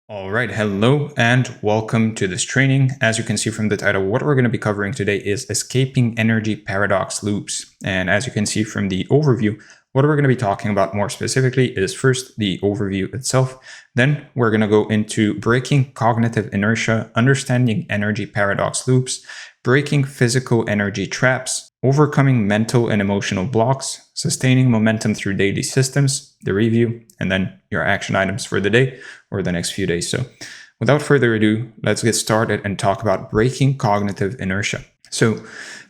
All right, hello and welcome to this training. As you can see from the title, what we're going to be covering today is escaping energy paradox loops. And as you can see from the overview, what we're going to be talking about more specifically is first the overview itself. Then we're going to go into breaking cognitive inertia, understanding energy paradox loops, breaking physical energy traps, overcoming mental and emotional blocks, sustaining momentum through daily systems, the review, and then your action items for the day or the next few days. So without further ado, let's get started and talk about breaking cognitive inertia. So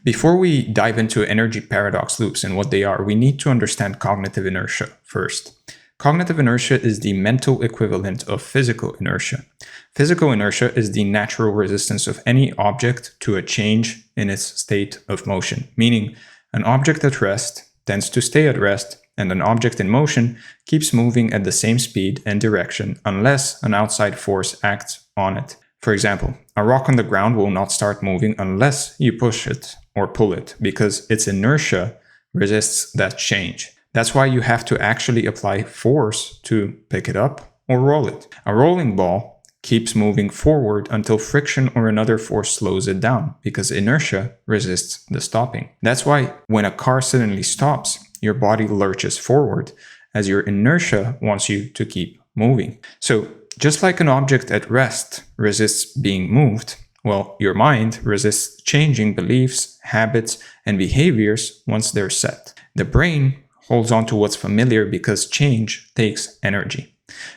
before we dive into energy paradox loops and what they are, we need to understand cognitive inertia first. Cognitive inertia is the mental equivalent of physical inertia. Physical inertia is the natural resistance of any object to a change in its state of motion, meaning an object at rest tends to stay at rest, and an object in motion keeps moving at the same speed and direction unless an outside force acts on it. For example, a rock on the ground will not start moving unless you push it or pull it, because its inertia resists that change. That's why you have to actually apply force to pick it up or roll it. A rolling ball keeps moving forward until friction or another force slows it down, because inertia resists the stopping. That's why when a car suddenly stops, your body lurches forward, as your inertia wants you to keep moving. So just like an object at rest resists being moved, well, your mind resists changing beliefs, habits, and behaviors once they're set. The brain holds on to what's familiar because change takes energy.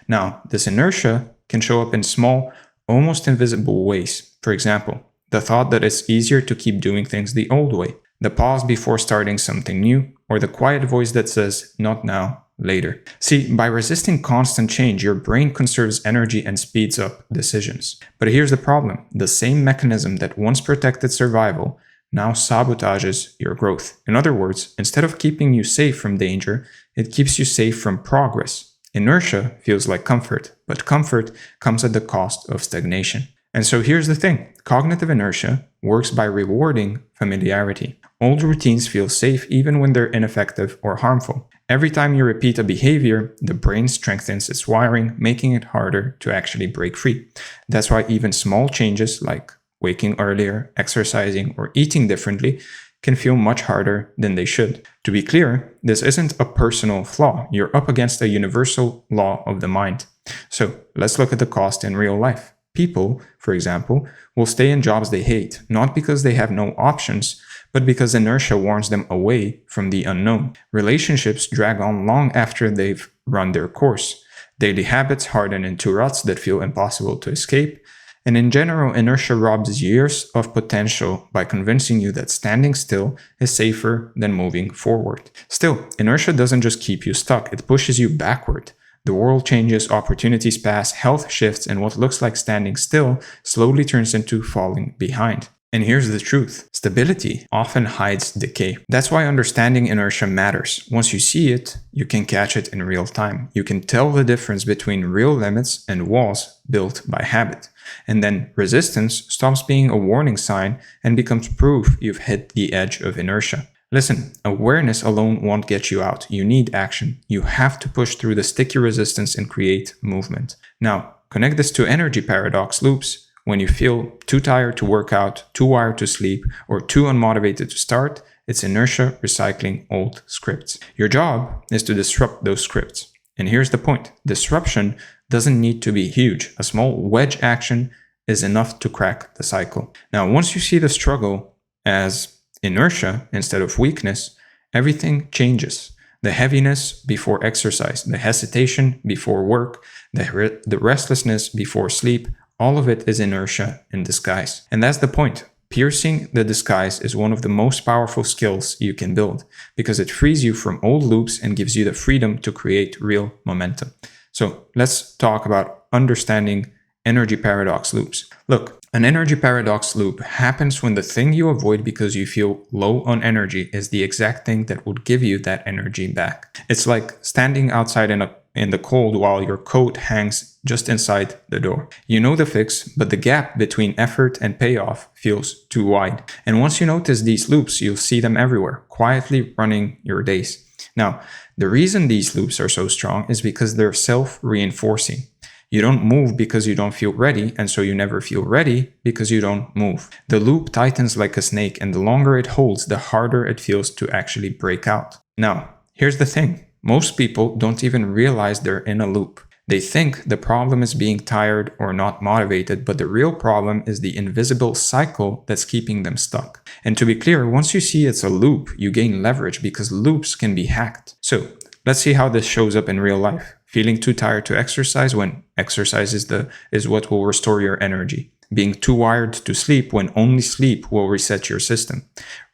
Now, this inertia can show up in small, almost invisible ways. For example, the thought that it's easier to keep doing things the old way, the pause before starting something new, or the quiet voice that says, "Not now, later." See, by resisting constant change, your brain conserves energy and speeds up decisions. But here's the problem. The same mechanism that once protected survival now sabotages your growth. In other words, instead of keeping you safe from danger, it keeps you safe from progress. Inertia feels like comfort, but comfort comes at the cost of stagnation. And so here's the thing. Cognitive inertia works by rewarding familiarity. Old routines feel safe even when they're ineffective or harmful. Every time you repeat a behavior, the brain strengthens its wiring, making it harder to actually break free. That's why even small changes like waking earlier, exercising, or eating differently can feel much harder than they should. To be clear, this isn't a personal flaw. You're up against a universal law of the mind. So let's look at the cost in real life. People, for example, will stay in jobs they hate, not because they have no options, but because inertia warns them away from the unknown. Relationships drag on long after they've run their course. Daily habits harden into ruts that feel impossible to escape. And in general, inertia robs years of potential by convincing you that standing still is safer than moving forward. Still, inertia doesn't just keep you stuck, it pushes you backward. The world changes, opportunities pass, health shifts, and what looks like standing still slowly turns into falling behind. And here's the truth. Stability often hides decay. That's why understanding inertia matters. Once you see it, you can catch it in real time. You can tell the difference between real limits and walls built by habit. And then resistance stops being a warning sign and becomes proof you've hit the edge of inertia. Listen, awareness alone won't get you out. You need action. You have to push through the sticky resistance and create movement. Now, connect this to energy paradox loops. When you feel too tired to work out, too wired to sleep, or too unmotivated to start, it's inertia recycling old scripts. Your job is to disrupt those scripts. And here's the point. Disruption doesn't need to be huge. A small wedge action is enough to crack the cycle. Now, once you see the struggle as inertia instead of weakness, everything changes. The heaviness before exercise, the hesitation before work, the restlessness before sleep, all of it is inertia in disguise. And that's the point. Piercing the disguise is one of the most powerful skills you can build because it frees you from old loops and gives you the freedom to create real momentum. So let's talk about understanding energy paradox loops. Look, an energy paradox loop happens when the thing you avoid because you feel low on energy is the exact thing that would give you that energy back. It's like standing outside in the cold while your coat hangs just inside the door. You know the fix, but the gap between effort and payoff feels too wide. And once you notice these loops, you'll see them everywhere, quietly running your days. Now, the reason these loops are so strong is because they're self-reinforcing. You don't move because you don't feel ready, and so you never feel ready because you don't move. The loop tightens like a snake, and the longer it holds, the harder it feels to actually break out. Now, here's the thing. Most people don't even realize they're in a loop. They think the problem is being tired or not motivated, but the real problem is the invisible cycle that's keeping them stuck. And to be clear, once you see it's a loop, you gain leverage because loops can be hacked. So let's see how this shows up in real life. Feeling too tired to exercise when exercise is what will restore your energy. Being too wired to sleep when only sleep will reset your system.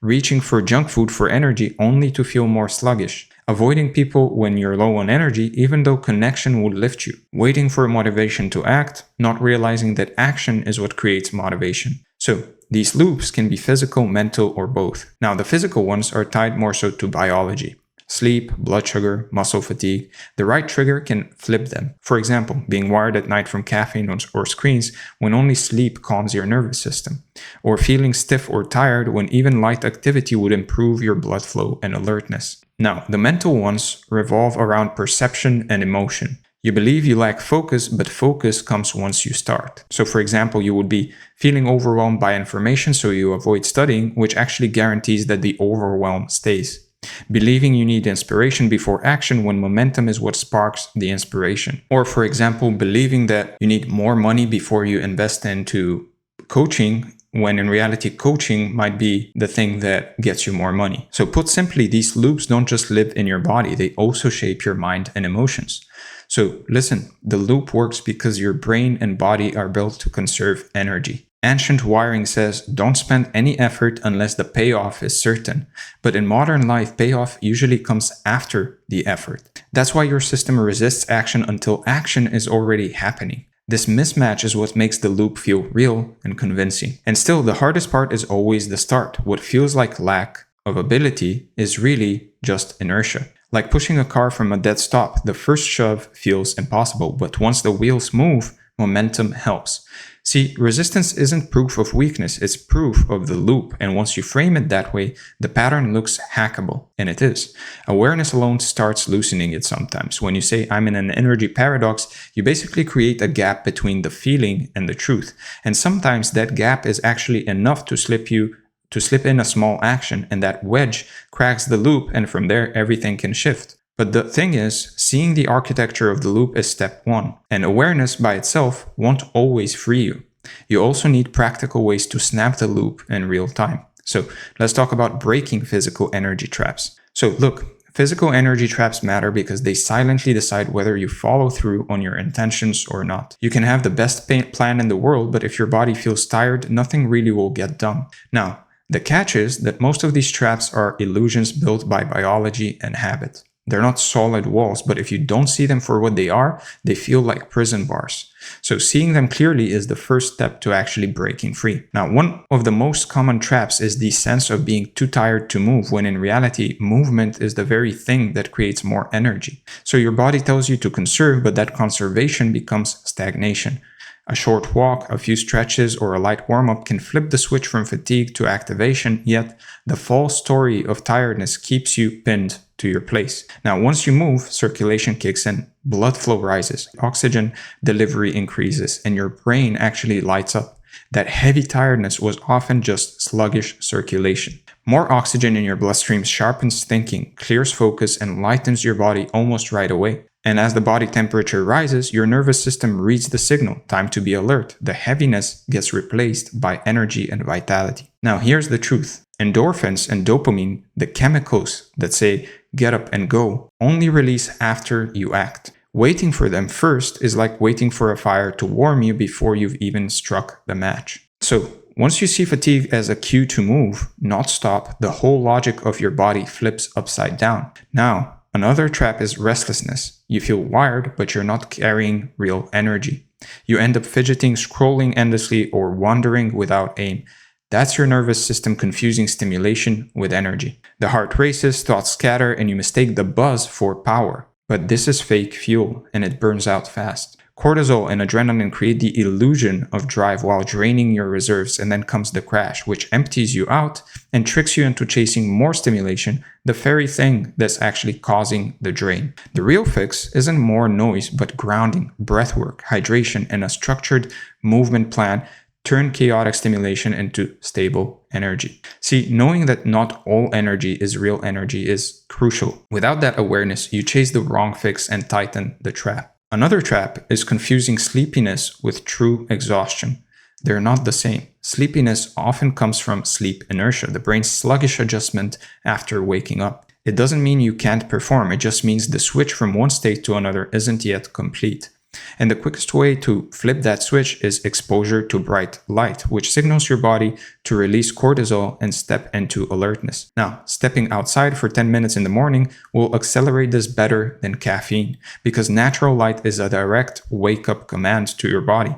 Reaching for junk food for energy only to feel more sluggish. Avoiding people when you're low on energy even though connection would lift you. Waiting for motivation to act, not realizing that action is what creates motivation. So, these loops can be physical, mental, or both. Now, the physical ones are tied more so to biology. Sleep, blood sugar, muscle fatigue. The right trigger can flip them. For example, being wired at night from caffeine or screens when only sleep calms your nervous system. Or feeling stiff or tired when even light activity would improve your blood flow and alertness. Now, the mental ones revolve around perception and emotion. You believe you lack focus, but focus comes once you start. So for example, you would be feeling overwhelmed by information, so you avoid studying, which actually guarantees that the overwhelm stays. Believing you need inspiration before action when momentum is what sparks the inspiration. Or for example, believing that you need more money before you invest into coaching, when in reality coaching might be the thing that gets you more money. So put simply, these loops don't just live in your body, they also shape your mind and emotions. So listen, the loop works because your brain and body are built to conserve energy. Ancient wiring says, don't spend any effort unless the payoff is certain. But in modern life, payoff usually comes after the effort. That's why your system resists action until action is already happening. This mismatch is what makes the loop feel real and convincing. And still, the hardest part is always the start. What feels like lack of ability is really just inertia. Like pushing a car from a dead stop, the first shove feels impossible, but once the wheels move, momentum helps. See, resistance isn't proof of weakness, it's proof of the loop, and once you frame it that way, the pattern looks hackable, and it is. Awareness alone starts loosening it sometimes. When you say, I'm in an energy paradox, you basically create a gap between the feeling and the truth, and sometimes that gap is actually enough to slip in a small action, and that wedge cracks the loop, and from there, everything can shift. But the thing is, seeing the architecture of the loop is step one, and awareness by itself won't always free you. You also need practical ways to snap the loop in real time. So let's talk about breaking physical energy traps. So look, physical energy traps matter because they silently decide whether you follow through on your intentions or not. You can have the best plan in the world, but if your body feels tired, nothing really will get done. Now, the catch is that most of these traps are illusions built by biology and habit. They're not solid walls, but if you don't see them for what they are, they feel like prison bars. So seeing them clearly is the first step to actually breaking free. Now, one of the most common traps is the sense of being too tired to move, when in reality, movement is the very thing that creates more energy. So your body tells you to conserve, but that conservation becomes stagnation. A short walk, a few stretches, or a light warm-up can flip the switch from fatigue to activation, yet the false story of tiredness keeps you pinned to your place. Now, once you move, circulation kicks in, blood flow rises, oxygen delivery increases, and your brain actually lights up. That heavy tiredness was often just sluggish circulation. More oxygen in your bloodstream sharpens thinking, clears focus, and lightens your body almost right away. And as the body temperature rises, your nervous system reads the signal, time to be alert. The heaviness gets replaced by energy and vitality. Now, here's the truth. Endorphins and dopamine, the chemicals that say get up and go, only release after you act. Waiting for them first is like waiting for a fire to warm you before you've even struck the match. So, once you see fatigue as a cue to move, not stop, the whole logic of your body flips upside down. Now, another trap is restlessness. You feel wired, but you're not carrying real energy. You end up fidgeting, scrolling endlessly, or wandering without aim. That's your nervous system confusing stimulation with energy. The heart races, thoughts scatter, and you mistake the buzz for power. But this is fake fuel, and it burns out fast. Cortisol and adrenaline create the illusion of drive while draining your reserves, and then comes the crash, which empties you out and tricks you into chasing more stimulation, the very thing that's actually causing the drain. The real fix isn't more noise, but grounding, breathwork, hydration, and a structured movement plan turn chaotic stimulation into stable energy. See, knowing that not all energy is real energy is crucial. Without that awareness, you chase the wrong fix and tighten the trap. Another trap is confusing sleepiness with true exhaustion. They're not the same. Sleepiness often comes from sleep inertia, the brain's sluggish adjustment after waking up. It doesn't mean you can't perform, it just means the switch from one state to another isn't yet complete. And the quickest way to flip that switch is exposure to bright light, which signals your body to release cortisol and step into alertness. Now, stepping outside for 10 minutes in the morning will accelerate this better than caffeine, because natural light is a direct wake-up command to your body.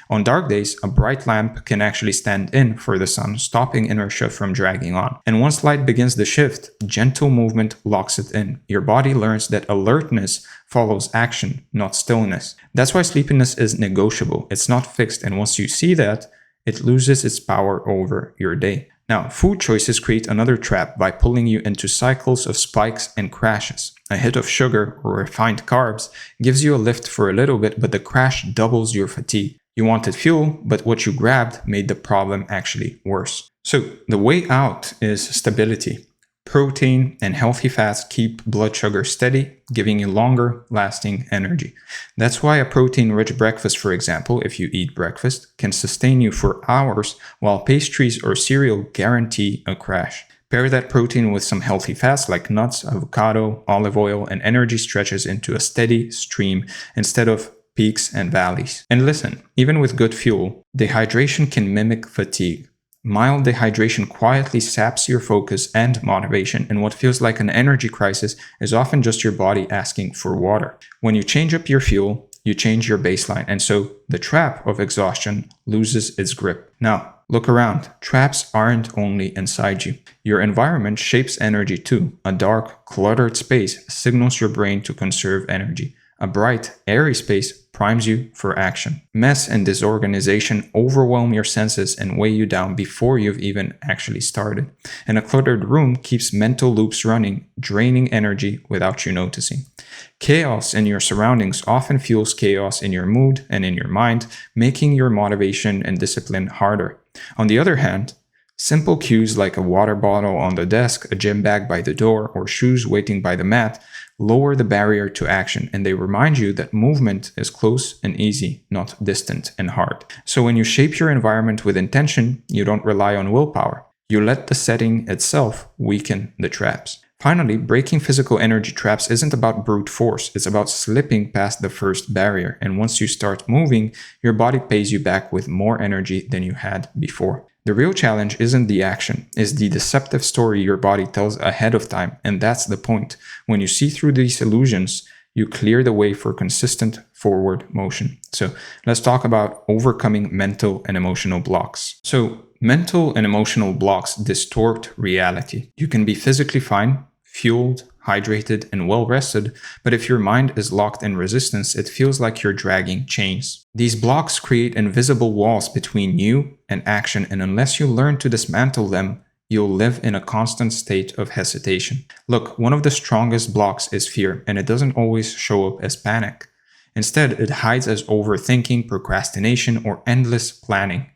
On dark days, a bright lamp can actually stand in for the sun, stopping inertia from dragging on. And once light begins the shift, gentle movement locks it in. Your body learns that alertness follows action, not stillness. That's why sleepiness is negotiable. It's not fixed, and once you see that, it loses its power over your day. Now, food choices create another trap by pulling you into cycles of spikes and crashes. A hit of sugar or refined carbs gives you a lift for a little bit, but the crash doubles your fatigue. You wanted fuel, but what you grabbed made the problem actually worse. So the way out is stability. Protein and healthy fats keep blood sugar steady, giving you longer lasting energy. That's why a protein-rich breakfast, for example, if you eat breakfast, can sustain you for hours, while pastries or cereal guarantee a crash. Pair that protein with some healthy fats like nuts, avocado, olive oil, and energy stretches into a steady stream instead of peaks and valleys. And listen, even with good fuel, dehydration can mimic fatigue. Mild dehydration quietly saps your focus and motivation, and what feels like an energy crisis is often just your body asking for water. When you change up your fuel, you change your baseline, and so the trap of exhaustion loses its grip. Now, look around. Traps aren't only inside you. Your environment shapes energy too. A dark, cluttered space signals your brain to conserve energy. A bright, airy space primes you for action. Mess and disorganization overwhelm your senses and weigh you down before you've even actually started. And a cluttered room keeps mental loops running, draining energy without you noticing. Chaos in your surroundings often fuels chaos in your mood and in your mind, making your motivation and discipline harder. On the other hand, simple cues like a water bottle on the desk, a gym bag by the door, or shoes waiting by the mat lower the barrier to action, and they remind you that movement is close and easy, not distant and hard. So when you shape your environment with intention, you don't rely on willpower. You let the setting itself weaken the traps. Finally, breaking physical energy traps isn't about brute force, it's about slipping past the first barrier, and once you start moving, your body pays you back with more energy than you had before. The real challenge isn't the action, it's the deceptive story your body tells ahead of time, and that's the point. When you see through these illusions, you clear the way for consistent forward motion. So let's talk about overcoming mental and emotional blocks. So mental and emotional blocks distort reality. You can be physically fine, fueled, hydrated, and well-rested, but if your mind is locked in resistance, it feels like you're dragging chains. These blocks create invisible walls between you and action, and unless you learn to dismantle them, you'll live in a constant state of hesitation. Look, one of the strongest blocks is fear, and it doesn't always show up as panic. Instead, it hides as overthinking, procrastination, or endless planning.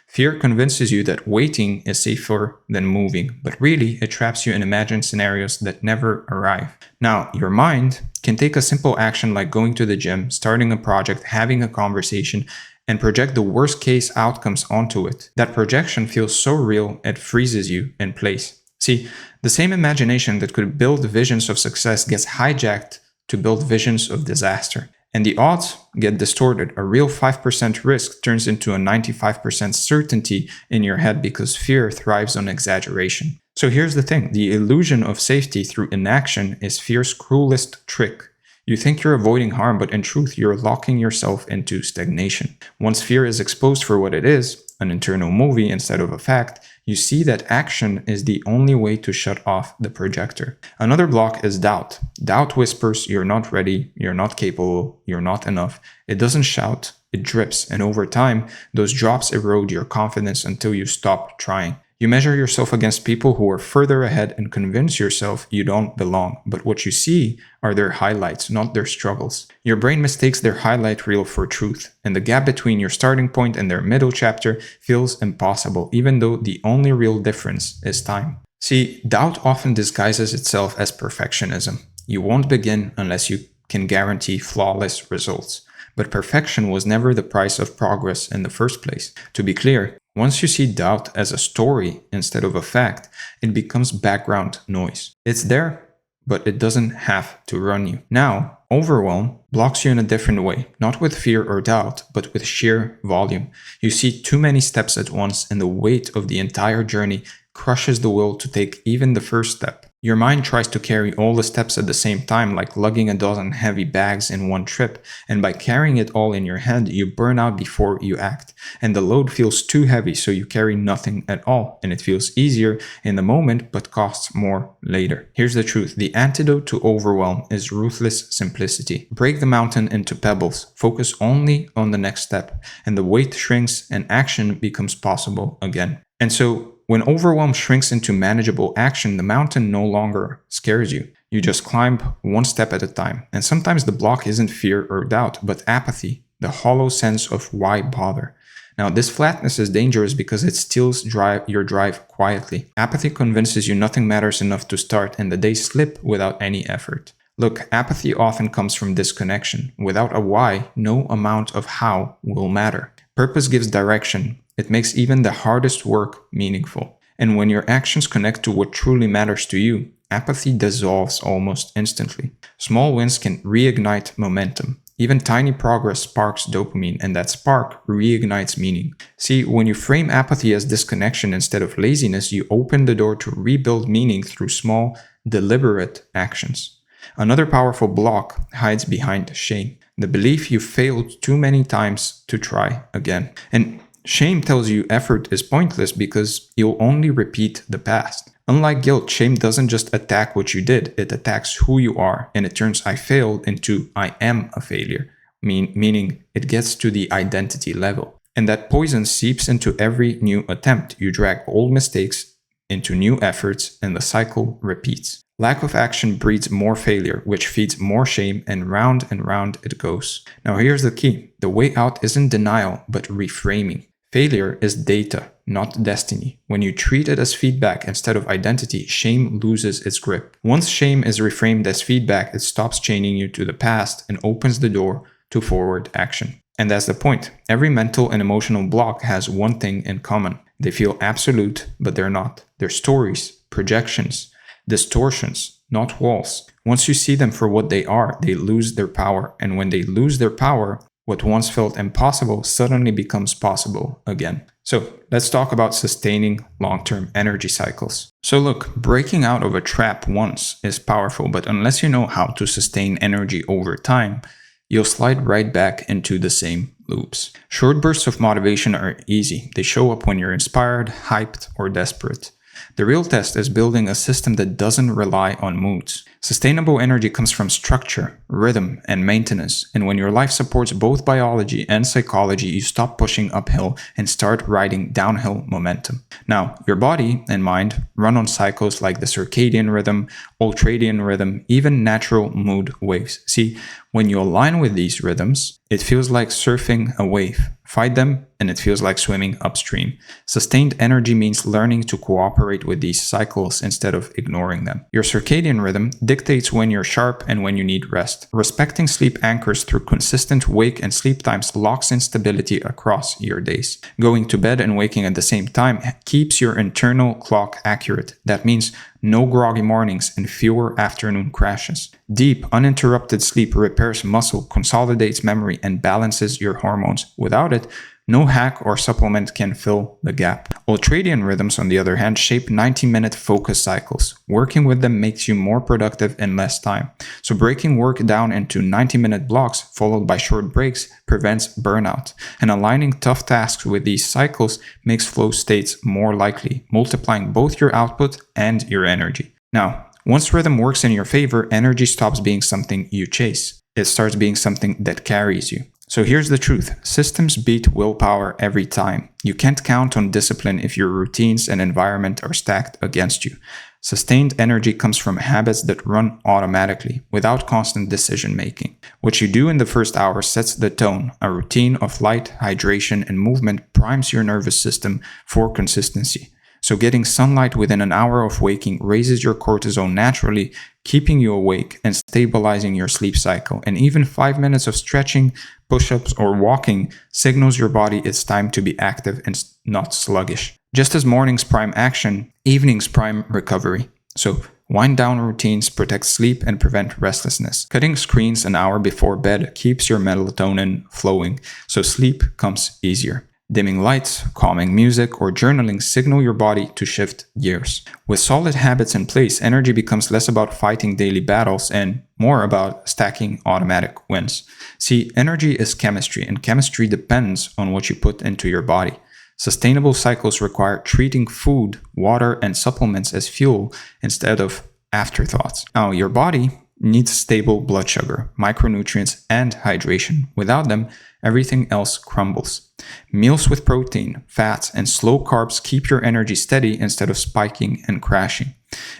Fear convinces you that waiting is safer than moving, but really it traps you in imagined scenarios that never arrive. Now, your mind can take a simple action like going to the gym, starting a project, having a conversation, and project the worst case outcomes onto it. That projection feels so real, it freezes you in place. See, the same imagination that could build visions of success gets hijacked to build visions of disaster. And the odds get distorted. A real 5% risk turns into a 95% certainty in your head because fear thrives on exaggeration. So here's the thing. The illusion of safety through inaction is fear's cruelest trick. You think you're avoiding harm, but in truth, you're locking yourself into stagnation. Once fear is exposed for what it is, an internal movie instead of a fact, you see that action is the only way to shut off the projector. Another block is doubt. Doubt whispers, you're not ready, you're not capable, you're not enough. It doesn't shout, it drips, and over time, those drops erode your confidence until you stop trying. You measure yourself against people who are further ahead and convince yourself you don't belong, but what you see are their highlights, not their struggles. Your brain mistakes their highlight reel for truth, and the gap between your starting point and their middle chapter feels impossible, even though the only real difference is time. See, doubt often disguises itself as perfectionism. You won't begin unless you can guarantee flawless results. But perfection was never the price of progress in the first place. To be clear, once you see doubt as a story instead of a fact, it becomes background noise. It's there, but it doesn't have to run you. Now, overwhelm blocks you in a different way, not with fear or doubt, but with sheer volume. You see too many steps at once, and the weight of the entire journey crushes the will to take even the first step. Your mind tries to carry all the steps at the same time, like lugging a dozen heavy bags in one trip, and by carrying it all in your head, you burn out before you act. And the load feels too heavy, so you carry nothing at all, and it feels easier in the moment, but costs more later. Here's the truth. The antidote to overwhelm is ruthless simplicity. Break the mountain into pebbles. Focus only on the next step, and the weight shrinks and action becomes possible again. And so, when overwhelm shrinks into manageable action, the mountain no longer scares you. You just climb one step at a time. And sometimes the block isn't fear or doubt, but apathy, the hollow sense of why bother. Now, this flatness is dangerous because it steals your drive quietly. Apathy convinces you nothing matters enough to start, and the days slip without any effort. Look, apathy often comes from disconnection. Without a why, no amount of how will matter. Purpose gives direction. It makes even the hardest work meaningful. And when your actions connect to what truly matters to you, apathy dissolves almost instantly. Small wins can reignite momentum. Even tiny progress sparks dopamine, and that spark reignites meaning. See, when you frame apathy as disconnection instead of laziness, you open the door to rebuild meaning through small, deliberate actions. Another powerful block hides behind shame. The belief you failed too many times to try again. And shame tells you effort is pointless because you'll only repeat the past. Unlike guilt, shame doesn't just attack what you did, it attacks who you are, and it turns I failed into I am a failure, meaning it gets to the identity level. And that poison seeps into every new attempt. You drag old mistakes into new efforts, and the cycle repeats. Lack of action breeds more failure, which feeds more shame, and round it goes. Now here's the key. The way out isn't denial, but reframing. Failure is data, not destiny. When you treat it as feedback instead of identity, shame loses its grip. Once shame is reframed as feedback, it stops chaining you to the past and opens the door to forward action. And that's the point. Every mental and emotional block has one thing in common. They feel absolute, but they're not. They're stories, projections, distortions, not walls. Once you see them for what they are, they lose their power. And when they lose their power, what once felt impossible suddenly becomes possible again. So let's talk about sustaining long-term energy cycles. So look, breaking out of a trap once is powerful, but unless you know how to sustain energy over time, you'll slide right back into the same loops. Short bursts of motivation are easy. They show up when you're inspired, hyped, or desperate. The real test is building a system that doesn't rely on moods. Sustainable energy comes from structure, rhythm, and maintenance. And when your life supports both biology and psychology, you stop pushing uphill and start riding downhill momentum. Now, your body and mind run on cycles like the circadian rhythm, ultradian rhythm, even natural mood waves. See, when you align with these rhythms, it feels like surfing a wave. Fight them, and it feels like swimming upstream. Sustained energy means learning to cooperate with these cycles instead of ignoring them. Your circadian rhythm dictates when you're sharp and when you need rest. Respecting sleep anchors through consistent wake and sleep times locks in stability across your days. Going to bed and waking at the same time keeps your internal clock accurate. That means no groggy mornings and fewer afternoon crashes. Deep, uninterrupted sleep repairs muscle, consolidates memory, and balances your hormones. Without it, No hack or supplement can fill the gap. Ultradian rhythms, on the other hand, shape 90-minute focus cycles. Working with them makes you more productive in less time. So breaking work down into 90-minute blocks followed by short breaks prevents burnout. And aligning tough tasks with these cycles makes flow states more likely, multiplying both your output and your energy. Now, once rhythm works in your favor, energy stops being something you chase. It starts being something that carries you. So here's the truth. Systems beat willpower every time. You can't count on discipline if your routines and environment are stacked against you. Sustained energy comes from habits that run automatically, without constant decision making. What you do in the first hour sets the tone. A routine of light, hydration, and movement primes your nervous system for consistency. So getting sunlight within an hour of waking raises your cortisol naturally, keeping you awake and stabilizing your sleep cycle. And even 5 minutes of stretching, push-ups, or walking signals your body it's time to be active and not sluggish. Just as mornings prime action, evenings prime recovery. So wind down routines protect sleep and prevent restlessness. Cutting screens an hour before bed keeps your melatonin flowing, so sleep comes easier. Dimming lights, calming music, or journaling signal your body to shift gears. With solid habits in place, energy becomes less about fighting daily battles and more about stacking automatic wins. See, energy is chemistry, and chemistry depends on what you put into your body. Sustainable cycles require treating food, water, and supplements as fuel instead of afterthoughts. Now, your body needs stable blood sugar, micronutrients, and hydration. Without them, everything else crumbles. Meals with protein, fats, and slow carbs keep your energy steady instead of spiking and crashing.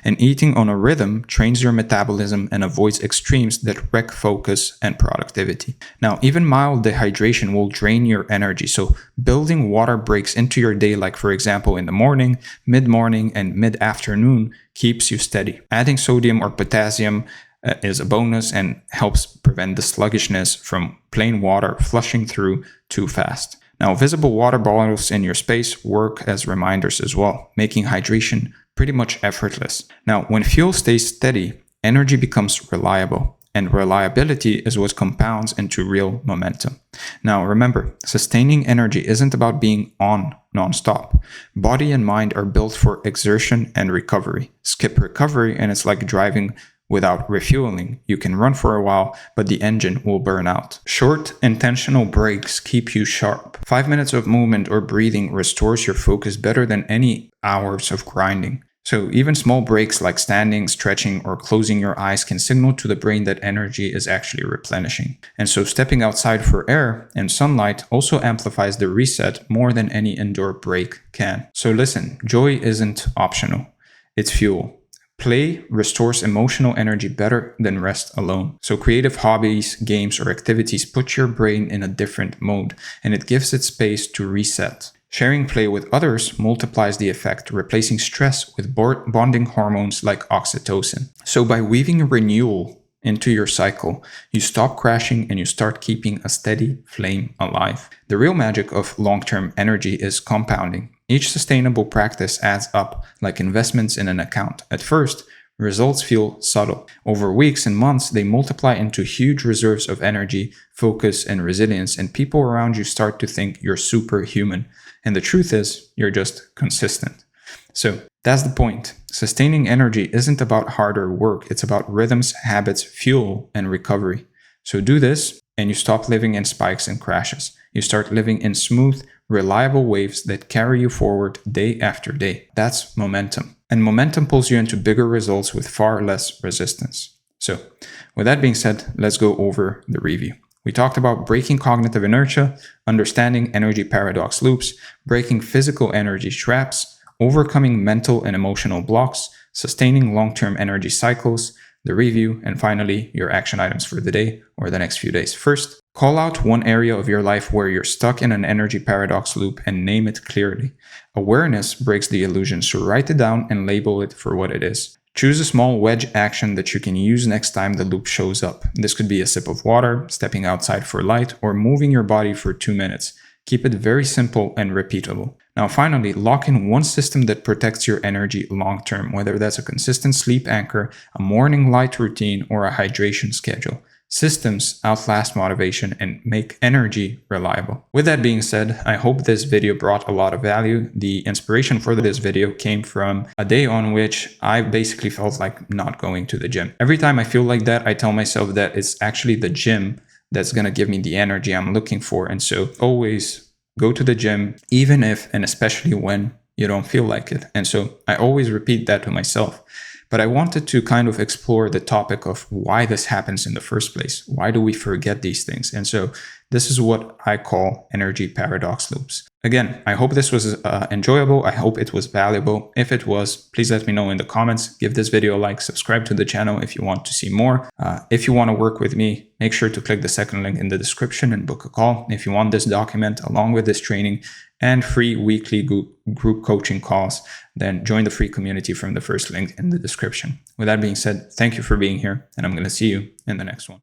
And eating on a rhythm trains your metabolism and avoids extremes that wreck focus and productivity. Now, even mild dehydration will drain your energy, so building water breaks into your day, like for example in the morning, mid-morning, and mid-afternoon, keeps you steady. Adding sodium or potassium is a bonus and helps prevent the sluggishness from plain water flushing through too fast. Now, visible water bottles in your space work as reminders as well, making hydration pretty much effortless. Now, when fuel stays steady, energy becomes reliable, and reliability is what compounds into real momentum. Now, remember, sustaining energy isn't about being on nonstop. Body and mind are built for exertion and recovery. Skip recovery, and it's like driving without refueling. You can run for a while, but the engine will burn out. Short, intentional breaks keep you sharp. 5 minutes of movement or breathing restores your focus better than any hours of grinding. So even small breaks like standing, stretching, or closing your eyes can signal to the brain that energy is actually replenishing. And so stepping outside for air and sunlight also amplifies the reset more than any indoor break can. So listen, joy isn't optional. It's fuel. Play restores emotional energy better than rest alone. So creative hobbies, games, or activities put your brain in a different mode, and it gives it space to reset. Sharing play with others multiplies the effect, replacing stress with bonding hormones like oxytocin. So by weaving renewal into your cycle, you stop crashing and you start keeping a steady flame alive. The real magic of long-term energy is compounding. Each sustainable practice adds up like investments in an account. At first, results feel subtle. Over weeks and months, they multiply into huge reserves of energy, focus, and resilience, and people around you start to think you're superhuman. And the truth is, you're just consistent. So that's the point. Sustaining energy isn't about harder work. It's about rhythms, habits, fuel, and recovery. So do this, and you stop living in spikes and crashes. You start living in smooth, reliable waves that carry you forward day after day. That's momentum. And momentum pulls you into bigger results with far less resistance. So with that being said, let's go over the review. We talked about breaking cognitive inertia, understanding energy paradox loops, breaking physical energy traps, overcoming mental and emotional blocks, sustaining long-term energy cycles, the review, and finally, your action items for the day or the next few days. First, call out one area of your life where you're stuck in an energy paradox loop and name it clearly. Awareness breaks the illusion, so write it down and label it for what it is. Choose a small wedge action that you can use next time the loop shows up. This could be a sip of water, stepping outside for light, or moving your body for 2 minutes. Keep it very simple and repeatable. Now finally, lock in one system that protects your energy long-term, whether that's a consistent sleep anchor, a morning light routine, or a hydration schedule. Systems outlast motivation and make energy reliable. With that being said, I hope this video brought a lot of value. The inspiration for this video came from a day on which I basically felt like not going to the gym. Every time I feel like that, I tell myself that it's actually the gym that's going to give me the energy I'm looking for. And so always go to the gym, even if and especially when you don't feel like it. And so I always repeat that to myself. But I wanted to kind of explore the topic of why this happens in the first place. Why do we forget these things? And so this is what I call energy paradox loops. Again, I hope this was enjoyable. I hope it was valuable. If it was, please let me know in the comments. Give this video a like, subscribe to the channel if you want to see more. If you want to work with me, make sure to click the second link in the description and book a call. If you want this document along with this training and free weekly group coaching calls, then join the free community from the first link in the description. With that being said, thank you for being here, and I'm going to see you in the next one.